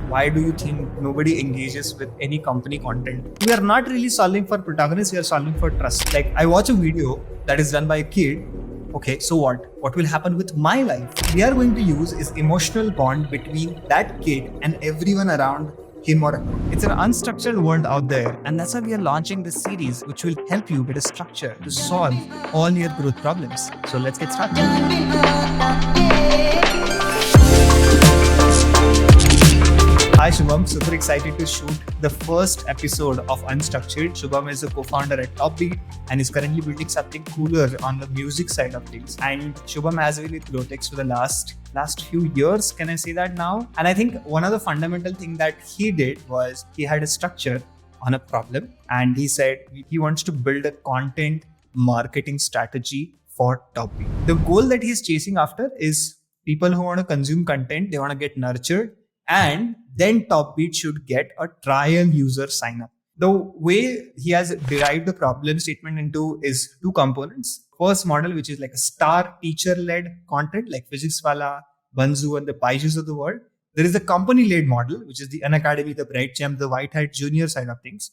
Why do you think nobody engages with any company content? We are not really solving for protagonists, we are solving for trust. Like, I watch a video that is done by a kid. Okay, so what? What will happen with my life? We are going to use is emotional bond between that kid and everyone around him or her. It's an unstructured world out there, and that's why we are launching this series, which will help you get a structure to solve all your growth problems. So let's get started. Hi Shubham, super excited to shoot the first episode of Unstructured. Shubham is a co-founder at TopBeat and is currently building something cooler on the music side of things. And Shubham has been with GrowthX for the last few years, can I say that now? And I think one of the fundamental things that he did was he had a structure on a problem, and he said he wants to build a content marketing strategy for TopBeat. The goal that he's chasing after is people who want to consume content, they want to get nurtured, and then TopBeat should get a trial user sign up. The way he has derived the problem statement into is two components. First model, which is like a star teacher-led content like Physics Wala, Banzu, and the Paijus of the world. There is a company-led model, which is the Unacademy, the Bright Champ, the White Hat Junior side of things.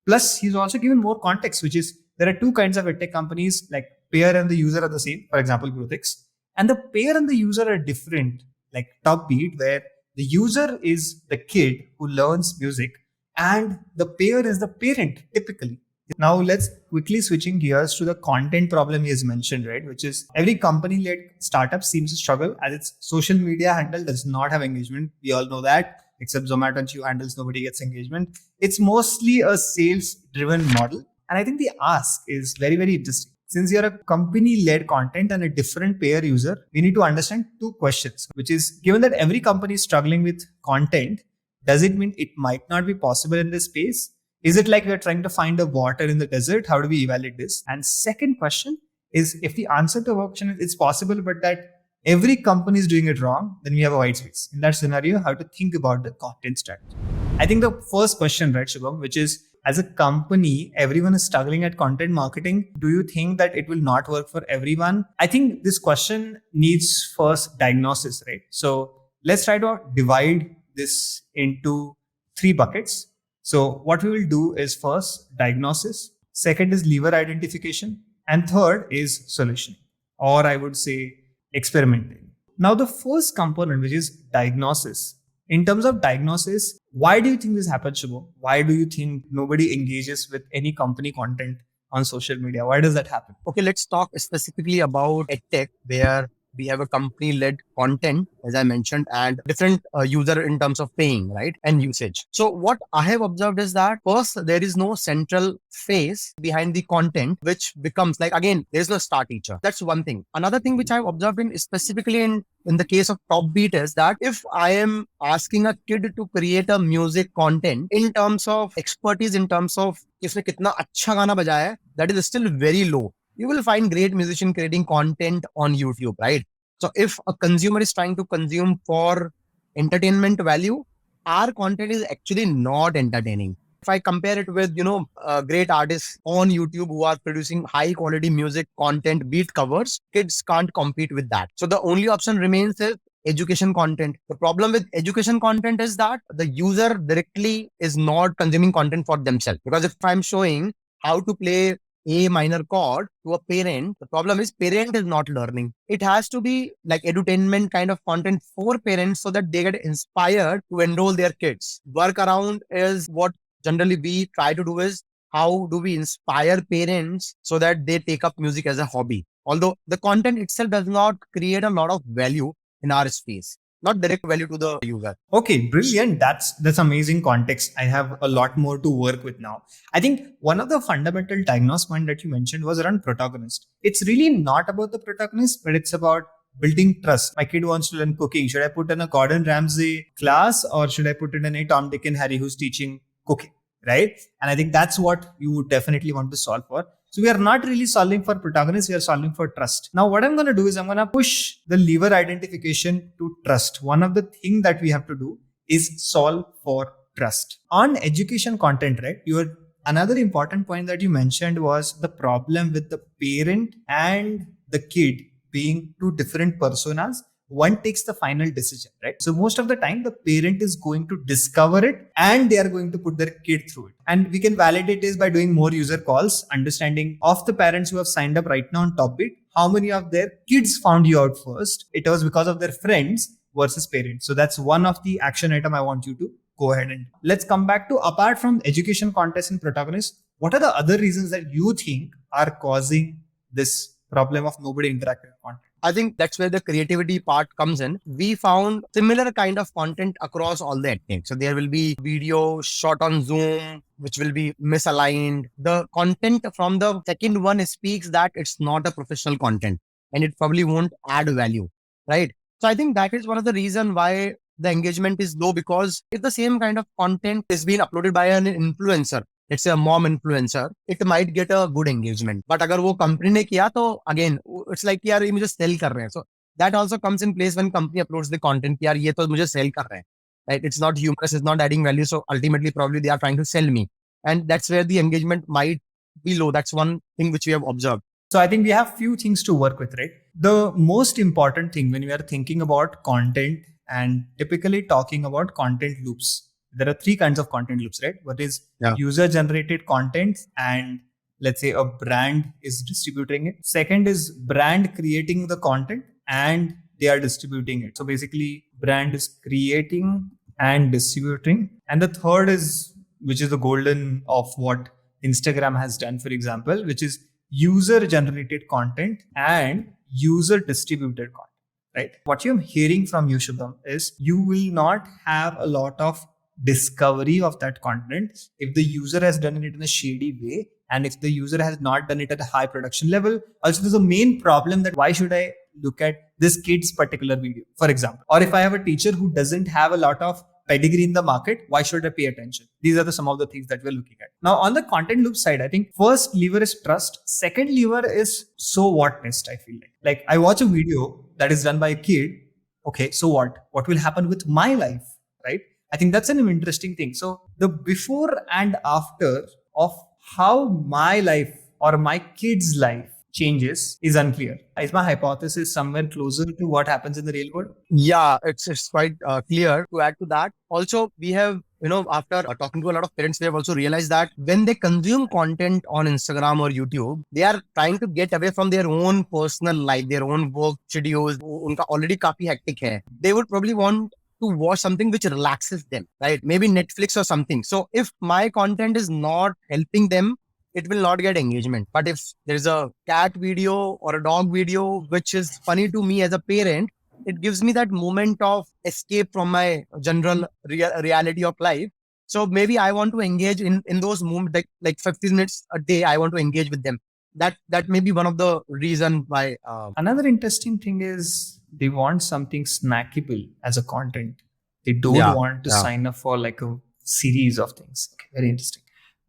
Plus, he's also given more context, which is there are two kinds of edtech companies, like payer and the user are the same, for example, GrowthX. And the payer and the user are different, like TopBeat, where the user is the kid who learns music and the payer is the parent typically. Now let's quickly switching gears to the content problem he has mentioned, right? Which is every company-led startup seems to struggle as its social media handle does not have engagement. We all know that, except Zomato and Chew handles, nobody gets engagement. It's mostly a sales-driven model. And I think the ask is very, very interesting. Since you're a company-led content and a different payer user, we need to understand two questions, which is given that every company is struggling with content, does it mean it might not be possible in this space? Is it like we're trying to find a water in the desert? How do we evaluate this? And second question is, if the answer to a question is it's possible, but that every company is doing it wrong, then we have a white space. In that scenario, how to think about the content strategy. I think the first question, right, Shubham, which is, as a company, everyone is struggling at content marketing. Do you think that it will not work for everyone? I think this question needs first diagnosis, right? So let's try to divide this into three buckets. So what we will do is first diagnosis, second is lever identification, and third is solution, or I would say experimenting. Now the first component, which is diagnosis. In terms of diagnosis, why do you think this happens, Shubham? Why do you think nobody engages with any company content on social media? Why does that happen? Okay, let's talk specifically about edtech, where we have a company-led content, as I mentioned, and different user in terms of paying, right, and usage. So what I have observed is that first, there is no central face behind the content, which becomes like, again, there's no star teacher. That's one thing. Another thing which I've observed specifically in the case of TopBeat is that if I am asking a kid to create a music content in terms of expertise, in terms of इसने कितना अच्छा गाना बजाया है, that is still very low. You will find great musician creating content on YouTube, right? So if a consumer is trying to consume for entertainment value, our content is actually not entertaining. If I compare it with, great artists on YouTube who are producing high quality music content, beat covers, kids can't compete with that. So the only option remains is education content. The problem with education content is that the user directly is not consuming content for themselves. Because if I'm showing how to play a minor chord to a parent, the problem is parent is not learning. It has to be like edutainment kind of content for parents so that they get inspired to enroll their kids. Workaround is what generally we try to do is how do we inspire parents so that they take up music as a hobby. Although the content itself does not create a lot of value in our space, not direct value to the user. Okay, brilliant. That's amazing context. I have a lot more to work with now. I think one of the fundamental diagnosis point that you mentioned was around protagonist. It's really not about the protagonist, but it's about building trust. My kid wants to learn cooking. Should I put in a Gordon Ramsay class or should I put it in a Tom, Dick and Harry who's teaching cooking, right? And I think that's what you would definitely want to solve for. So we are not really solving for protagonists, we are solving for trust. Now what I'm going to do is I'm going to push the lever identification to trust. One of the things that we have to do is solve for trust. On education content, right? Another important point that you mentioned was the problem with the parent and the kid being two different personas one takes the final decision, right? So most of the time, the parent is going to discover it and they are going to put their kid through it. And we can validate this by doing more user calls, understanding of the parents who have signed up right now on TopBeat, how many of their kids found you out first. It was because of their friends versus parents. So that's one of the action item I want you to go ahead and let's come back to, apart from education contests and protagonists, what are the other reasons that you think are causing this problem of nobody interacting with content? I think that's where the creativity part comes in. We found similar kind of content across all the techniques. So there will be video shot on Zoom, which will be misaligned. The content from the second one speaks that it's not a professional content and it probably won't add value, right? So I think that is one of the reasons why the engagement is low, because if the same kind of content is being uploaded by an influencer, let's say a mom influencer, it might get a good engagement. But अगर वो company ने किया तो again it's like यार ये मुझे sell कर रहे हैं. So that also comes in place when company uploads the content कि यार ये तो मुझे sell कर रहे हैं. Right? It's not humorous, it's not adding value. So ultimately probably they are trying to sell me. And that's where the engagement might be low. That's one thing which we have observed. So I think we have few things to work with, right? The most important thing when we are thinking about content and typically talking about content loops, there are three kinds of content loops, right? What is user generated content, and let's say a brand is distributing it. Second is brand creating the content and they are distributing it. So basically brand is creating and distributing. And the third is, which is the golden of what Instagram has done, for example, which is user generated content and user distributed content, right? What you're hearing from you, Shubham, is you will not have a lot of discovery of that content if the user has done it in a shady way and if the user has not done it at a high production level. Also, there's a main problem that why should I look at this kid's particular video, for example? Or if I have a teacher who doesn't have a lot of pedigree in the market, why should I pay attention? These are some of the things that we're looking at. Now, on the content loop side, I think first lever is trust. Second lever is so what test, I feel like. Like I watch a video that is done by a kid. Okay, so what? What will happen with my life, right? I think that's an interesting thing. So the before and after of how my life or my kid's life changes is unclear. Is my hypothesis somewhere closer to what happens in the real world? Yeah, it's quite clear. To add to that, also we have, after talking to a lot of parents, we have also realized that when they consume content on Instagram or YouTube, they are trying to get away from their own personal life, their own work schedules. उनका already काफी hectic है. They would probably want to watch something which relaxes them, right? Maybe Netflix or something. So if my content is not helping them, it will not get engagement. But if there's a cat video or a dog video, which is funny to me as a parent, it gives me that moment of escape from my general reality of life. So maybe I want to engage in those moments, like 15 minutes a day, I want to engage with them. That may be one of the reason why. Another interesting thing is they want something snackable as a content. They don't want to sign up for like a series of things. Okay, very interesting.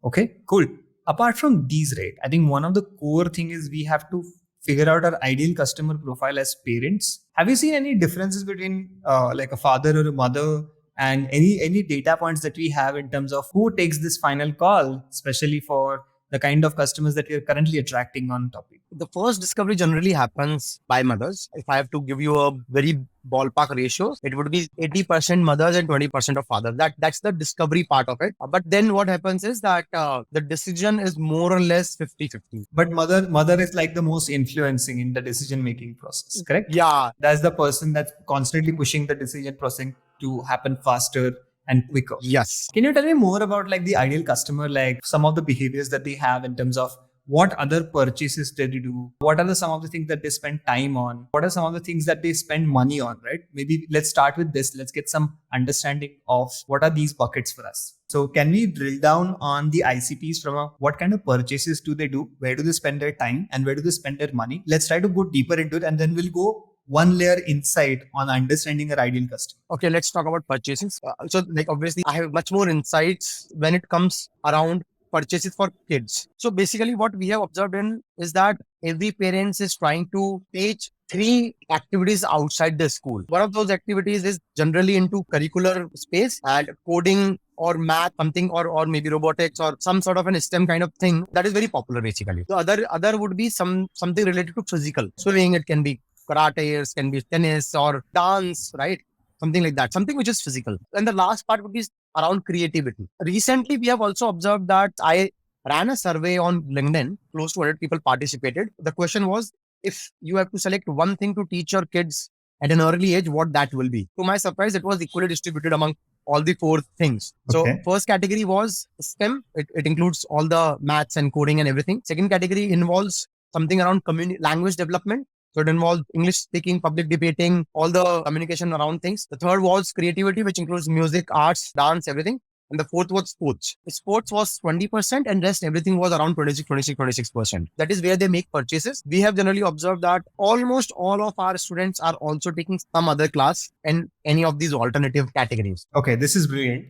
Okay, cool. Apart from these, right, I think one of the core thing is we have to figure out our ideal customer profile as parents. Have you seen any differences between like a father or a mother and any data points that we have in terms of who takes this final call, especially for the kind of customers that we are currently attracting on TopBeat? The first discovery generally happens by mothers. If I have to give you a very ballpark ratio, it would be 80% mothers and 20% of fathers. That's the discovery part of it. But then what happens is that the decision is more or less 50-50. But mother is like the most influencing in the decision making process, correct? Yeah. That's the person that's constantly pushing the decision process to happen faster and quicker. Yes. Can you tell me more about like the ideal customer, like some of the behaviors that they have in terms of what other purchases did they do? What are some of the things that they spend time on? What are some of the things that they spend money on, right? Maybe let's start with this. Let's get some understanding of what are these buckets for us. So can we drill down on the ICPs from what kind of purchases do they do? Where do they spend their time and where do they spend their money? Let's try to go deeper into it and then we'll go one layer insight on understanding our ideal customer. Okay, let's talk about purchases. So like obviously I have much more insights when it comes around purchases for kids. So basically what we have observed is that every parent is trying to teach 3 activities outside the school. One of those activities is generally into curricular space and coding or math, something, or maybe robotics or some sort of an STEM kind of thing that is very popular basically. The other would be something related to physical. Swimming, it can be karate, can be tennis or dance, right? Something like that, something which is physical. And the last part would be around creativity. Recently, we have also observed that I ran a survey on LinkedIn. Close to 100 people participated. The question was, if you have to select one thing to teach your kids at an early age, what that will be. To my surprise, it was equally distributed among all the four things. So Okay. first category was STEM. It includes all the maths and coding and everything. Second category involves something around language development. So it involved English speaking, public debating, all the communication around things. The third was creativity, which includes music, arts, dance, everything. And the fourth was sports. Sports was 20% and rest everything was around 26%. That is where they make purchases. We have generally observed that almost all of our students are also taking some other class in any of these alternative categories. Okay, this is brilliant.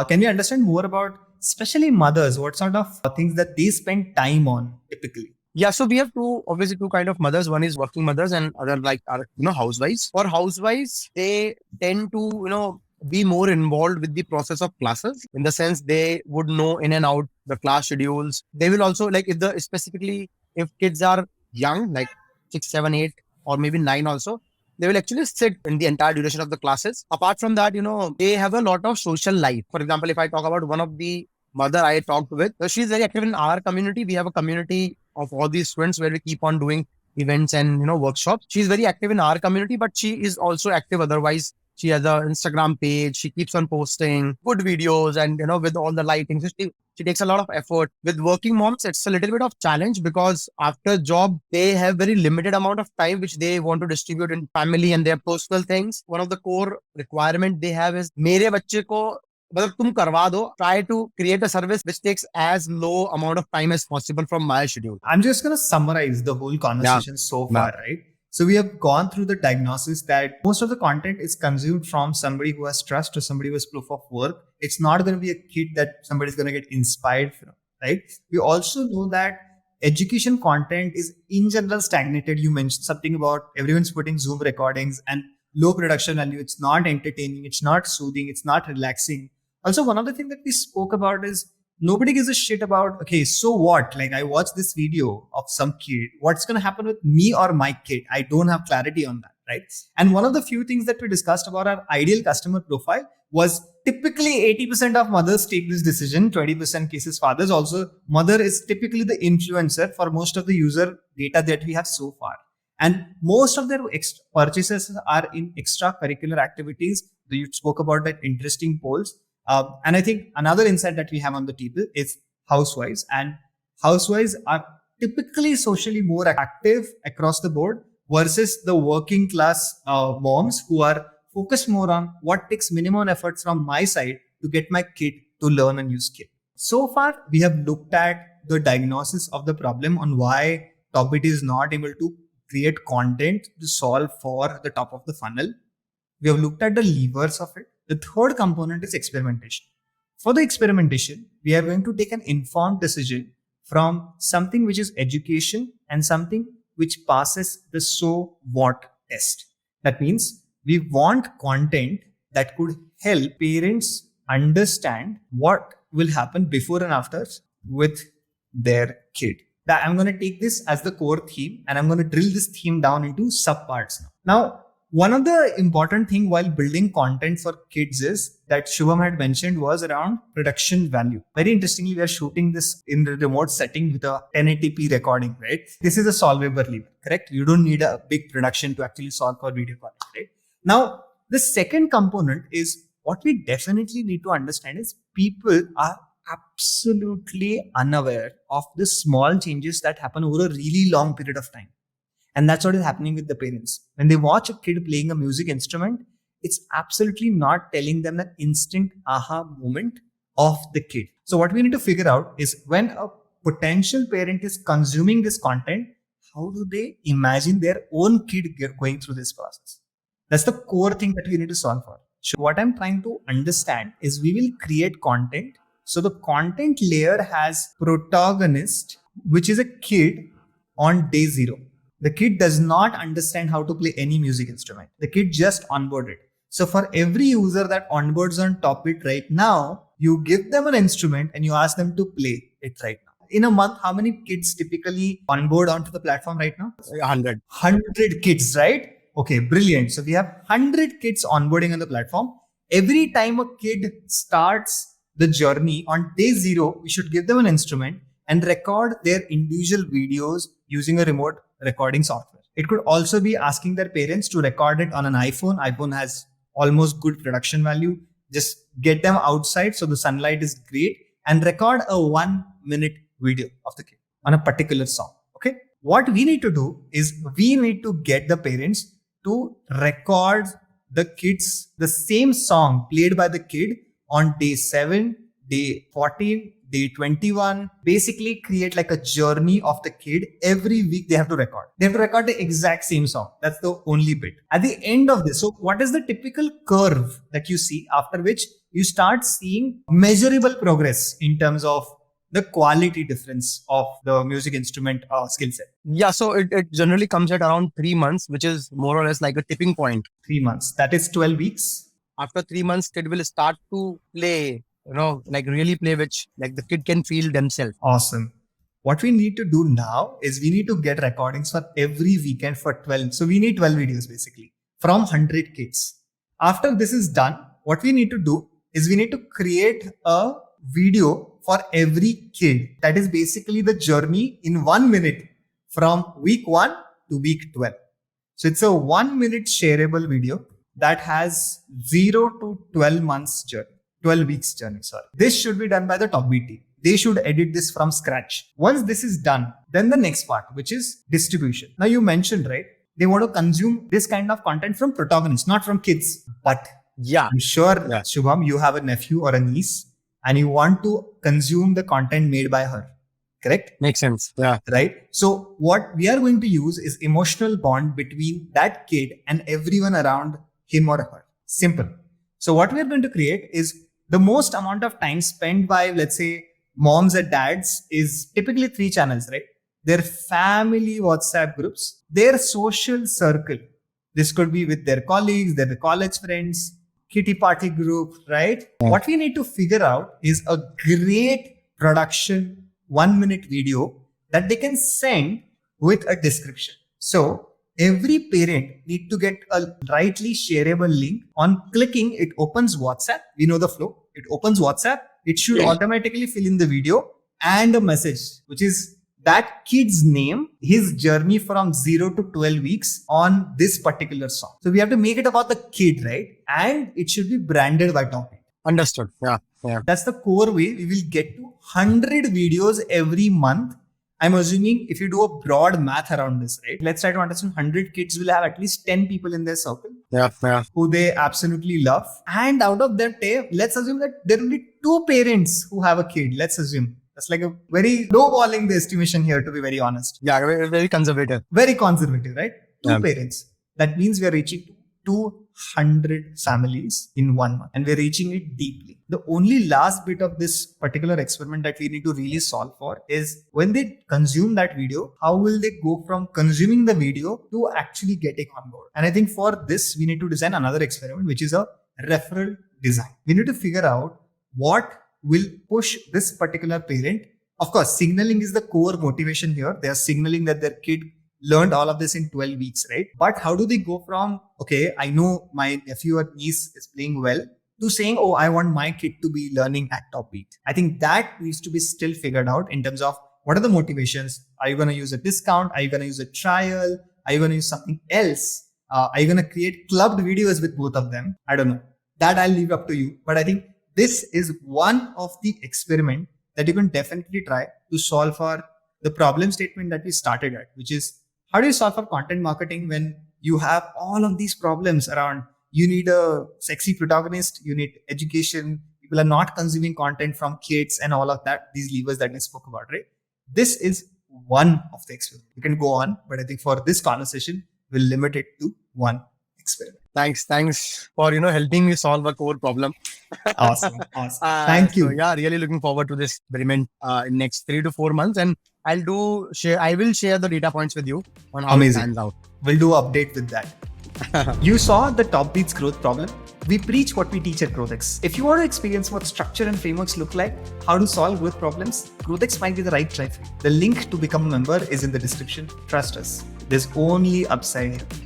Can we understand more about, especially mothers, what sort of things that they spend time on typically? Yeah, so we have obviously two kind of mothers. One is working mothers and other like are, housewives. For housewives, they tend to, be more involved with the process of classes in the sense they would know in and out the class schedules. They will also like specifically if kids are young, like 6, 7, 8, or maybe 9 also, they will actually sit in the entire duration of the classes. Apart from that, they have a lot of social life. For example, if I talk about one of the mother I talked with, so she's very active in our community. We have a community of all these students where we keep on doing events and workshops. She's very active in our community, but she is also active otherwise. She has an Instagram page. She keeps on posting good videos and with all the lighting. So she takes a lot of effort. With working moms, it's a little bit of challenge because after job, they have very limited amount of time which they want to distribute in family and their personal things. One of the core requirement they have is मेरे बच्चे को मतलब तुम करवा दो. Try to create a service which takes as low amount of time as possible from my schedule. I'm just going to summarize the whole conversation so far, right? So we have gone through the diagnosis that most of the content is consumed from somebody who has trust or somebody who has proof of work. It's not going to be a kid that somebody's going to get inspired from, right? We also know that education content is in general stagnated. You mentioned something about everyone's putting Zoom recordings and low production value. It's not entertaining. It's not soothing. It's not relaxing. Also, one of the things that we spoke about is nobody gives a shit about, okay, so what? Like, I watched this video of some kid. What's going to happen with me or my kid? I don't have clarity on that, right? And one of the few things that we discussed about our ideal customer profile was typically 80% of mothers take this decision, 20% cases fathers. Also, mother is typically the influencer for most of the user data that we have so far. And most of their purchases are in extracurricular activities. You spoke about that interesting polls. And I think another insight that we have on the table is housewives. And housewives are typically socially more active across the board versus the working class moms who are focused more on what takes minimum effort from my side to get my kid to learn a new skill. So far, we have looked at the diagnosis of the problem on why TopBeat is not able to create content to solve for the top of the funnel. We have looked at the levers of it. The third component is experimentation. For the experimentation, we are going to take an informed decision from something which is education and something which passes the so what test. That means we want content that could help parents understand what will happen before and after with their kid. That I'm going to take this as the core theme and I'm going to drill this theme down into subparts now. Now, one of the important thing while building content for kids is that Shubham had mentioned was around production value. Very interestingly, we are shooting this in the remote setting with a 1080p recording, right? This is a solvable lever, correct? You don't need a big production to actually solve for video content, right? Now, the second component is what we definitely need to understand is people are absolutely unaware of the small changes that happen over a really long period of time. And that's what is happening with the parents. When they watch a kid playing a music instrument, it's absolutely not telling them an instant aha moment of the kid. So what we need to figure out is when a potential parent is consuming this content, how do they imagine their own kid going through this process? That's the core thing that we need to solve for. So what I'm trying to understand is we will create content. So the content layer has protagonist, which is a kid on day 0. The kid does not understand how to play any music instrument. The kid just onboarded. So for every user that onboards on TopBeat right now, you give them an instrument and you ask them to play it right now. in a month, how many kids typically onboard onto the platform right now? 100. 100 kids, right? Okay, brilliant. So we have 100 kids onboarding on the platform. Every time a kid starts the journey on day 0, we should give them an instrument and record their individual videos using a remote recording software. It could also be asking their parents to record it on an iPhone. iPhone has almost good production value. Just get them outside so the sunlight is great and record a 1-minute video of the kid on a particular song. Okay. What we need to do is we need to get the parents to record the kids, the same song played by the kid on day 7, day 14, day 21. Basically create like a journey of the kid. Every week they have to record. They have to record the exact same song. That's the only bit. At the end of this, so what is the typical curve that you see after which you start seeing measurable progress in terms of the quality difference of the music instrument skill set? Yeah, so it generally comes at around 3 months, which is more or less like a tipping point. 3 months. That is 12 weeks. After 3 months, kid will start to play, like really play, which like the kid can feel themselves. Awesome. What we need to do now is we need to get recordings for every weekend for 12. So we need 12 videos basically from 100 kids. After this is done, what we need to do is we need to create a video for every kid. That is basically the journey in 1 minute from week 1 to week 12. So it's a 1 minute shareable video that has 0 to 12 months journey, 12 weeks journey. Sorry. This should be done by the TopBeat team. They should edit this from scratch. Once this is done, then the next part, which is distribution. Now you mentioned, right? They want to consume this kind of content from protagonists, not from kids. But yeah, I'm sure, Shubham, you have a nephew or a niece and you want to consume the content made by her. Correct? Makes sense. Yeah. Right. So what we are going to use is emotional bond between that kid and everyone around him or her. Simple. So what we are going to create is the most amount of time spent by, let's say, moms and dads is typically 3 channels, right? Their family WhatsApp groups, their social circle. This could be with their colleagues, their college friends, kitty party group, right? What we need to figure out is a great production 1 minute video that they can send with a description. So every parent need to get a rightly shareable link. On clicking, it opens WhatsApp. We know the flow. It opens WhatsApp. It should automatically fill in the video and a message, which is that kid's name, his journey from 0 to 12 weeks on this particular song. So we have to make it about the kid, right? And it should be branded by TopBeat. Understood. Yeah. That's the core way we will get to 100 videos every month. I'm assuming if you do a broad math around this, right? Let's try to understand 100 kids will have at least 10 people in their circle who they absolutely love. And out of that, let's assume that there will be 2 parents who have a kid. Let's assume. That's like a very low-balling the estimation here, to be very honest. Yeah, very conservative. Very conservative, right? 2 parents. That means we are reaching 200 families in 1 month and we're reaching it deeply. The only last bit of this particular experiment that we need to really solve for is when they consume that video, how will they go from consuming the video to actually getting on board? And I think for this, we need to design another experiment, which is a referral design. We need to figure out what will push this particular parent. Of course, signaling is the core motivation here. They are signaling that their kid learned all of this in 12 weeks, right? But how do they go from, okay, I know my nephew or niece is playing well, to saying, oh, I want my kid to be learning at TopBeat? I think that needs to be still figured out in terms of what are the motivations? Are you going to use a discount? Are you going to use a trial? Are you going to use something else? Are you going to create clubbed videos with both of them? I don't know. That I'll leave up to you. But I think this is one of the experiment that you can definitely try to solve for the problem statement that we started at, which is how do you solve for content marketing when you have all of these problems around? You need a sexy protagonist, you need education, people are not consuming content from kids and all of that, these levers that I spoke about, right? This is one of the experiments. You can go on, but I think for this conversation, we'll limit it to one experiment. Thanks for helping me solve a core problem. Awesome. Thank you. So yeah, really looking forward to this experiment in next 3 to 4 months, and I will share the data points with you on how it pans out. We'll do an update with that. You saw the TopBeat's growth problem. We preach what we teach at GrowthX. If you want to experience what structure and frameworks look like, how to solve growth problems, GrowthX might be the right try for you. The link to become a member is in the description. Trust us. There's only upside here.